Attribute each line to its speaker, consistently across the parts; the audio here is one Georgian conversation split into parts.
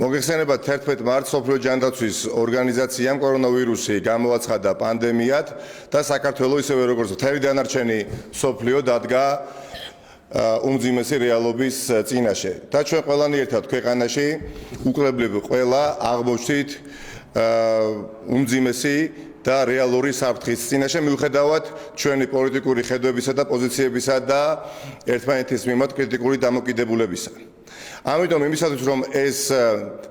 Speaker 1: მოგეხსენებათ 11 მარტს სოფლიო ჯანდაცვის ორგანიზაციამ კორონავირუსი გამოაცხადა პანდემიად და საქართველოს ისევე როგორც მთელი დანარჩენი სოფლიო დადგა უმძიმესი რეალობის წინაშე. და ჩვენ ყველანი ერთად ქვეყანაში უკლებლივ ყველა აღმოჩნდით უმძიმესი და რეალური საფრთხის წინაშე მიუხედავად ჩვენი პოლიტიკური ხედვებისა და პოზიციებისა და ერთმანეთის მიმართ კრიტიკული დამოკიდებულებისა. ამიტომ იმისათვის რომ ეს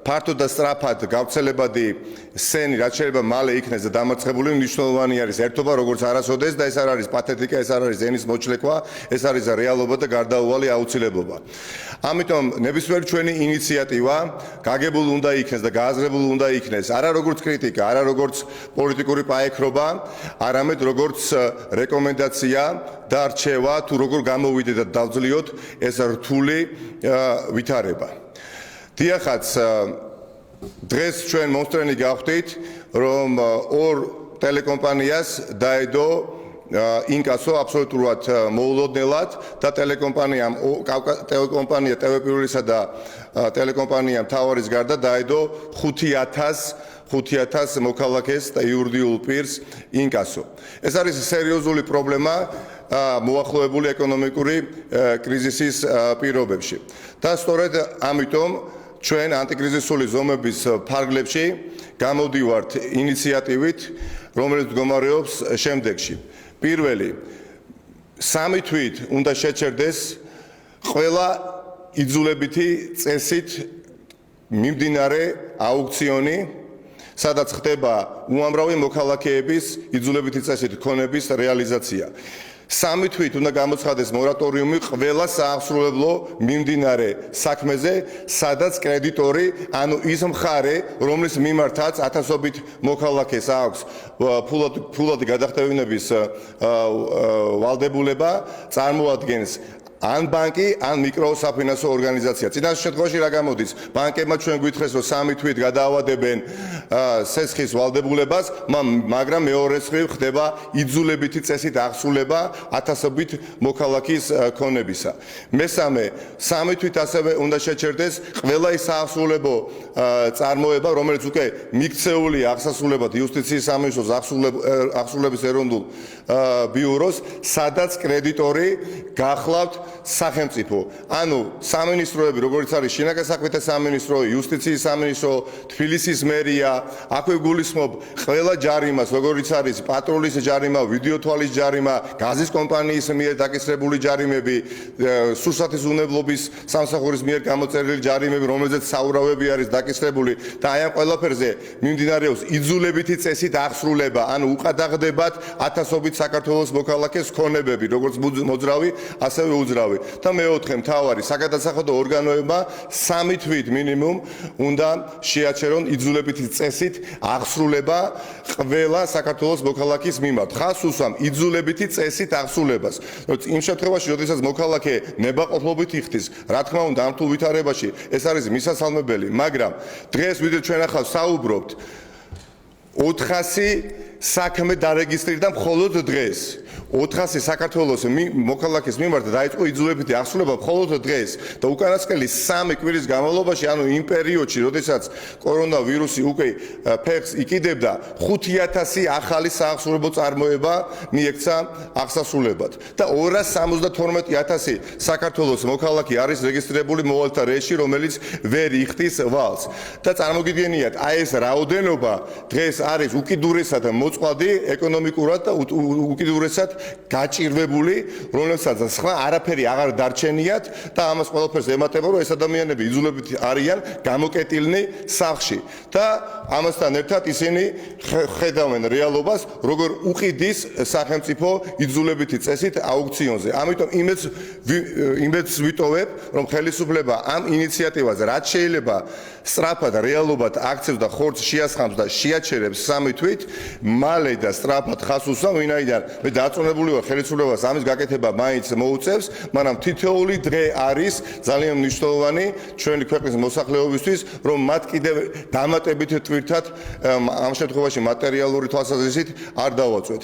Speaker 1: ფართო და სწრაფად გავრცელებადი სენი რაც შეიძლება მალე იქნეს და დამარცხებული მნიშვნელოვანი არის ერთობა როგორც არასოდეს და ეს არ არის პათეტიკა, ეს არ არის ენის მოჩლეკვა, ეს არის რეალობა და გარდაუვალი აუცილებლობა. ამიტომ ნებისმიერი ჩვენი ინიციატივა გაგებული უნდა იქნეს და გააზრებული უნდა იქნეს არა როგორც კრიტიკა, არა როგორც პოლიტიკური პაექრობა, არამედ როგორც რეკომენდაცია და რჩევა თუ როგორ გამოვიდეთ და დავძლიოთ ეს რთული ვითარება. დიახაც დღეს ჩვენ მომსწრენი გავხდით რომ ორ ტელეკომპანიას დაედო ინკასო აბსოლუტურად მოულოდნელად და ტელეკომპანია ტელე1-ისა და ტელეკომპანია მთავარის გარდა დაედო 5,000 მოქალაქეს და იურიდიულ პირს ინკასო. ეს არის სერიოზული პრობლემა მოახლოებული ეკონომიკური კრიზისის პირობებში. და სწორედ ამიტომ ჩვენ ანტიკრიზისული ზომების ფარგლებში გამოვდივართ ინიციატივით, რომელიც მდგომარეობს შემდეგში. პირველი, 3 თვით უნდა შეჩერდეს ყველა იძულებითი წესით მიმდინარე აუქციონი, სადაც ხდება უამრავი მოქალაქეების იძულებითი წესით ქონების რეალიზაცია. 3 თვით უნდა გამოცხადდეს მორატორიუმი ყველა საახსრულებლო მიმდინარე საქმეზე, სადაც კრედიტორი, ანუ ის მხარე, რომლის მიმართაც ათასობით მოქალაქეს აქვს ფულადი გადახდევინების ვალდებულება, წარმოადგენს ან ბანკი, ან მიკროსაფინანსო ორგანიზაცია. წინასწარ შემთხვევაში რა გამოდის? ბანკებმა ჩვენ გვითხრეს, რომ 3 თვით გადაავადებენ სესხის ვალდებულებას, მაგრამ მეორე მხრივ ხდება იძულებითი წესით აღსრულება ათასობით მოქალაქის ქონებისა. მესამე, 3 თვით ასევე უნდა შეჩერდეს ყველა ის საახსრულებო წარმოება, რომელიც უკვე მიქცეულია აღსასრულებლად იუსტიციის სამინისტროს აღსრულების ეროვნულ ბიუროს, სადაც კრედიტორი გახლავთ სახელმწიფო. ანუ სამინისტროები, როგორც არის შინაგან საქმეთა სამინისტრო, იუსტიციის სამინისტრო, თბილისის მერია, აქვე გულისხმობ ყველა ჯარიმას, როგორც არის პატრულის ჯარიმა, ვიდეოთვალის ჯარიმა, გაზის კომპანიის მიერ დაკისრებული ჯარიმები, სურსათის უნებლობის სამსახურის მიერ გამოწერილი ჯარიმები, რომელზეც საურავები არის დაკისრებული და აი ამ ყველაფერზე მიმდინარეობს იძულებითი წესით აღსრულება, ანუ უყადაღდებათ ათასობით საქართველოს მოქალაქეს ქონებები, როგორც მოძრავი, ასევე უძრავი. და მეოთხე მთავარი საგადასახადო ორგანოებმა 3 თვით მინიმუმ უნდა შეაჩერონ იძულებითი წესით აღსრულება ყველა საქართველოს მოქალაქის მიმართ. ხას უსვამ იძულებითი წესით აღსრულებას. იმ შემთხვევაში, როდესაც მოქალაქე ნებაყოფლობით იხდის, რა თქმა უნდა, ამ რთულ ვითარებაში ეს არის მისასალმებელი, მაგრამ დღეს ვიდრე ჩვენ ახლა საუბრობთ 400 საქმე დარეგისტრირდა მხოლოდ დღეს. 400 საქართველოს მოქალაქის მიმართ დაიწყო იძულებითი აღსრულება მხოლოდ დღეს და უკანასკნელი 3 კვირის განმავლობაში, ანუ იმ პერიოდში, როდესაც კორონავირუსი უკვე ფეხს იკიდებდა, 5,000 ახალი საახსრულებო წარმოება მიექცა აღსასრულებლად და 272,000 საქართველოს მოქალაქე არის რეგისტრირებული მოვალეთა რეესტრში, რომელიც ვერ იხდის ვალს. და წარმოგიდგენიათ, აი ეს რაოდენობა დღეს არის უკიდურესად მოწყვლადი ეკონომიკურად და უკიდურესად გაჭირვებული, რომელსაც სხვა არაფერი აღარ დარჩენიათ და ამას ყველაფერს ემატება, რომ ეს ადამიანები იძულებით არიან გამოკეტილნი სახლში და ამასთან ერთად ისინი ხედავენ რეალობას, როგორ უყიდის სახელმწიფო იძულებითი წესით აუქციონზე. ამიტომ იმედს ვიტოვებ, რომ ხელისუფლება ამ ინიციატივაზე რაც შეიძლება სწრაფად რეალობად აქცევს და ხორცს შეასხამს და შეაჩერებს 3 თვით, მალე და სწრაფად ხას უსვამ, ვინაიდან მე დაწუნებული ვარ ხელისუფლებას ამის გაკეთება მაინც მოუწევს, მაგრამ თითოეული დღე არის ძალიან მნიშვნელოვანი ჩვენი ქვეყნის მოსახლეობისთვის, რომ მათ კიდევ დამატებით ტვირთად ამ შემთხვევაში მატერიალური თვალსაზრისით არ დავაწვეთ.